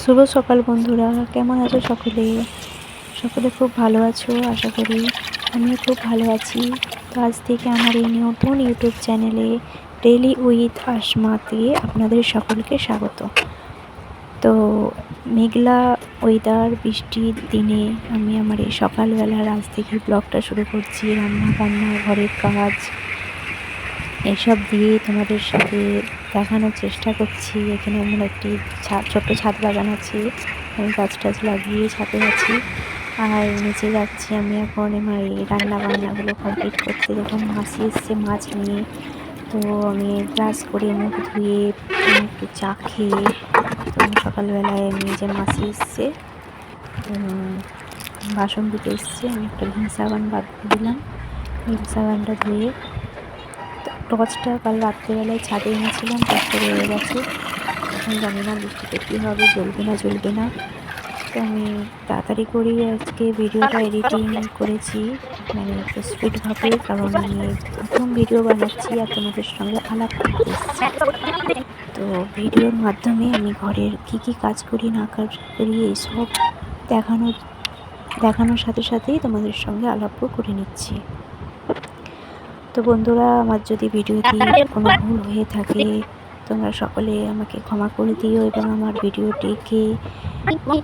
শুভ সকাল বন্ধুরা, কেমন আছো সকলে? সকলে খুব ভালো আছো আশা করি। আমিও খুব ভালো আছি। তো আজ থেকে আমার এই নতুন ইউটিউব চ্যানেলে ডেইলি উইথ আসমাতে আপনাদের সকলকে স্বাগত। তো মেঘলা ওয়েদার, বৃষ্টির দিনে আমি আমার এই সকালবেলার আজ থেকে ব্লগটা শুরু করছি। রান্না বান্না, ঘরের কাজ এসব দিয়ে তোমাদের সাথে দেখানোর চেষ্টা করছি। এখানে আমার একটি ছোট্ট ছাদ বাগান আছে, আমি গাছ টাছ লাগিয়ে ছাদে আছি। আর নিচে যাচ্ছি আমি এখন আমার এই রান্না বান্নাগুলো কমপ্লিট করতে। দেখুন মাসি এসছে মাছ নিয়ে। তো আমি ব্রাশ করে মুখ ধুয়ে একটু চা খেয়ে, তো সকালবেলায় আমি যে মাসি এসছে বাসন দিতে এসছে, আমি একটা ভিম সাবান বাদ দিলাম। ভিম সাবানটা ধুয়ে টর্চটা কাল রাত্রেবেলায় ছাদে এনেছিলাম, টর্চটা রয়ে গেছে। এখন জানি না বৃষ্টিতে কী হবে, জ্বলবে না। তো আমি তাড়াতাড়ি করেই আজকে ভিডিওটা এডিটিং করেছি, মানে একটু স্পিডভাবে, কারণ আমি প্রথম ভিডিও বানাচ্ছি আর তোমাদের সঙ্গে আলাপ করতে এসেছি। তো ভিডিওর মাধ্যমে আমি ঘরের কী কাজ করি না করি এইসব দেখানোর সাথে সাথেই তোমাদের সঙ্গে আলাপও করে নিচ্ছি। তো বন্ধুরা, আমার যদি ভিডিওটি কোনো ভুল হয়ে থাকে তোমরা সকলে আমাকে ক্ষমা করে দিও, এবং আমার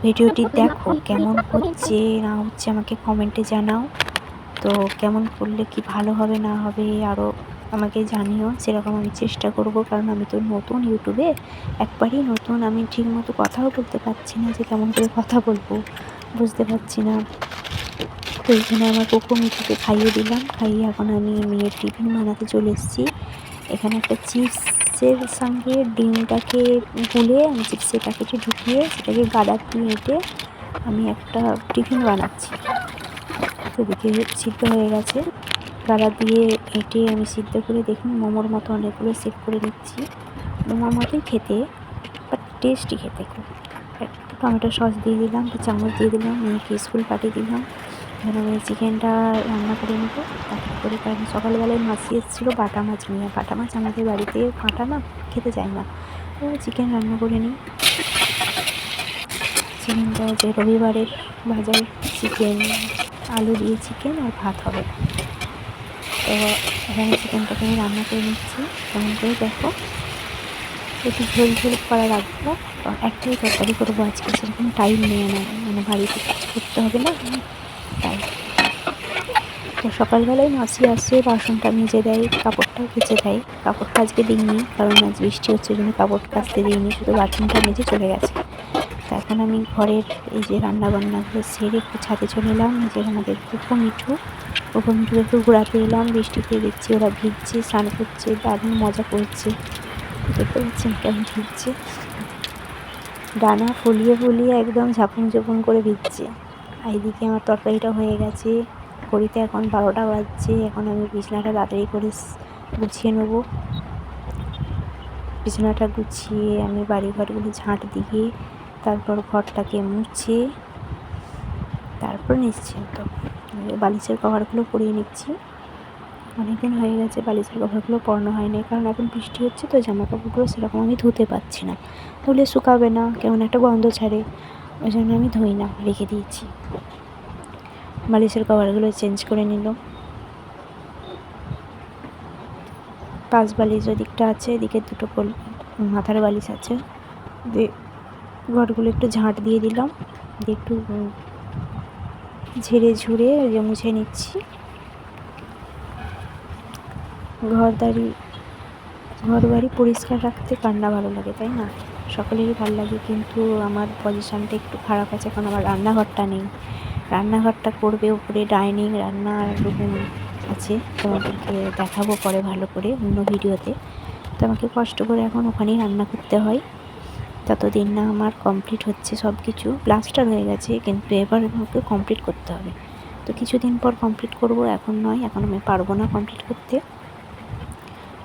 ভিডিওটি দেখো, কেমন হচ্ছে না হচ্ছে আমাকে কমেন্টে জানাও। তো কেমন করলে কি ভালো হবে না হবে আরও আমাকে জানিও, সেরকম আমি চেষ্টা করব। কারণ আমি তো নতুন ইউটিউবে, একবারই নতুন, আমি ঠিক মতো কথাও বলতে পারছি না, যে কেমন করে কথা বলবো বুঝতে পারছি না। তো এখানে আমার কোকো মিঠুকে খাইয়ে দিলাম, খাইয়ে এখন আমি মেয়ের টিফিন বানাতে চলে এসেছি। এখানে একটা চিপসের সঙ্গে ডিমটাকে গুলে আমি চিপসের প্যাকেটে ঢুকিয়ে সেটাকে গাদা দিয়ে এঁটে আমি একটা টিফিন বানাচ্ছি। তো এদিকে সিদ্ধ হয়ে গেছে, গাদা দিয়ে এঁটে আমি সিদ্ধ করে দেখুন মোমোর মতো অনেকগুলো সেট করে নিচ্ছি। মোমোর মতোই খেতে, বাট টেস্টি খেতে খুব। একটু টমেটো সস দিয়ে দিলাম, একটা চামচ দিয়ে দিলাম, মেয়েকে স্কুল পাঠিয়ে দিলাম। এখানে আমি চিকেনটা রান্না করে নেবো তাড়াতাড়ি করে, কারণ সকালবেলায় মাসি এসেছিলো বাটা মাছ নিয়ে। বাটা মাছ আমাদের বাড়িতে কাঁটা না, খেতে চায় না। তো চিকেন রান্না করে নিই। চিকেনটা যে রবিবারের বাজার চিকেন, আলু দিয়ে চিকেন আর ভাত হবে। তো এখানে চিকেনটাকে আমি রান্না করে নিচ্ছি, কেমন করে দেখো। একটু ঝোল করা রাখবো, একটাই তরকারি করবো আজকে, সেরকম টাইম নিয়ে নেয়, মানে বাড়িতে কাজ করতে হবে না তাই। তো সকালবেলায় মাসি আসছে, বাসনটা মেজে দেয়, কাপড়টাও কেচে দেয়। কাপড়টা আজকে দিইনি, কারণ আজ বৃষ্টি হচ্ছে জন্য কাপড় কাচতে দিইনি, শুধু বাথরুমটা মেজে চলে গেছে। তো এখন আমি ঘরের এই যে রান্নাবান্নাগুলো সেরে একটু ছাদে চলে এলাম। যে আমাদের কোকো মিঠুকে একটু ঘোরাতে এলাম, বৃষ্টিতে দেখছি ওরা ভিজছে, স্নান করছে, দারুণ মজা করছে। দেখতে পাচ্ছেন কেমন ভিজছে, ডানা ফুলিয়ে একদম ঝাপুন করে ভিজছে। আর এইদিকে আমার তরকারিটা হয়ে গেছে, ঘড়িতে এখন 12টা বাজছে। এখন আমি বিছানাটা তাড়াতাড়ি করে গুছিয়ে নেব। বিছানাটা গুছিয়ে আমি বাড়ি ঘরগুলো ঝাঁট দিয়ে তারপর ঘরটাকে মুছে তারপর নিশ্চিন্ত বালিশের কভারগুলো পরিয়ে নিচ্ছি। অনেকদিন হয়ে গেছে বালিশের কভারগুলো পরানো হয়নি, কারণ এখন বৃষ্টি হচ্ছে, তো জামা কাপড়গুলো সেরকম আমি ধুতে পারছি না, ধুলে শুকাবে না, কেমন একটা গন্ধ ছাড়ে, ওই জন্য আমি ধুই না, রেখে দিয়েছি। বালিশের কভারগুলো চেঞ্জ করে নিল। পাশ বালিশ ওদিকটা আছে, এদিকে দুটো মাথার বালিশ আছে। দিয়ে ঘরগুলো একটু ঝাঁট দিয়ে দিলাম, দিয়ে একটু ঝুড়ে মুছে নিচ্ছি। ঘর বাড়ি পরিষ্কার রাখতে কার না ভালো লাগে, তাই না? সকলেরই ভালো লাগে, কিন্তু আমার পজিশানটা একটু খারাপ আছে, কারণ আমার রান্নাঘরটা নেই। রান্নাঘরটা করবে উপরে, ডাইনিং রান্নার রুম আছে, তোমাদেরকে দেখাবো পরে ভালো করে অন্য ভিডিওতে। তো আমাকে কষ্ট করে এখন ওখানেই রান্না করতে হয়, ততদিন না আমার কমপ্লিট হচ্ছে সব কিছু। প্লাস্টার হয়ে গেছে, কিন্তু এবার আমাকে কমপ্লিট করতে হবে। তো কিছুদিন পর কমপ্লিট করব, এখন নয়, এখন আমি পারবো না কমপ্লিট করতে।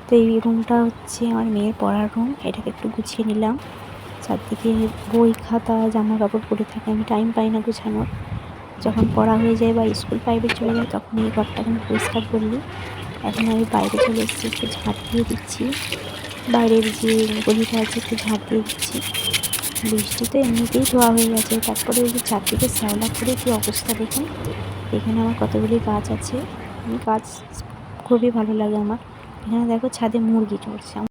তো এই রুমটা হচ্ছে আমার মেয়ের পড়ার রুম, এটাকে একটু গুছিয়ে নিলাম। চারদিকে বই খাতা জামা কাপড় পরে থাকে, আমি টাইম পাই না গুছানোর। যখন পড়া হয়ে যায় বা স্কুল প্রাইভেট চলে যায়, তখন এই ঘরটাকে আমি পরিষ্কার করলি। এখন আমি বাইরে চলে এসেছি, একটু ঝাঁট দিয়ে দিচ্ছি, বাইরের যে গলিটা আছে একটু ঝাঁট দিয়ে দিচ্ছি। বৃষ্টি তো এমনিতেই ধোয়া হয়ে গেছে, তারপরে ওই যে চারদিকে শ্যাওলা করে কী অবস্থা দেখুন। এখানে আমার কতগুলি গাছ আছে, গাছ খুবই ভালো লাগে আমার। এখানে দেখো ছাদে মুরগি চড়ছে।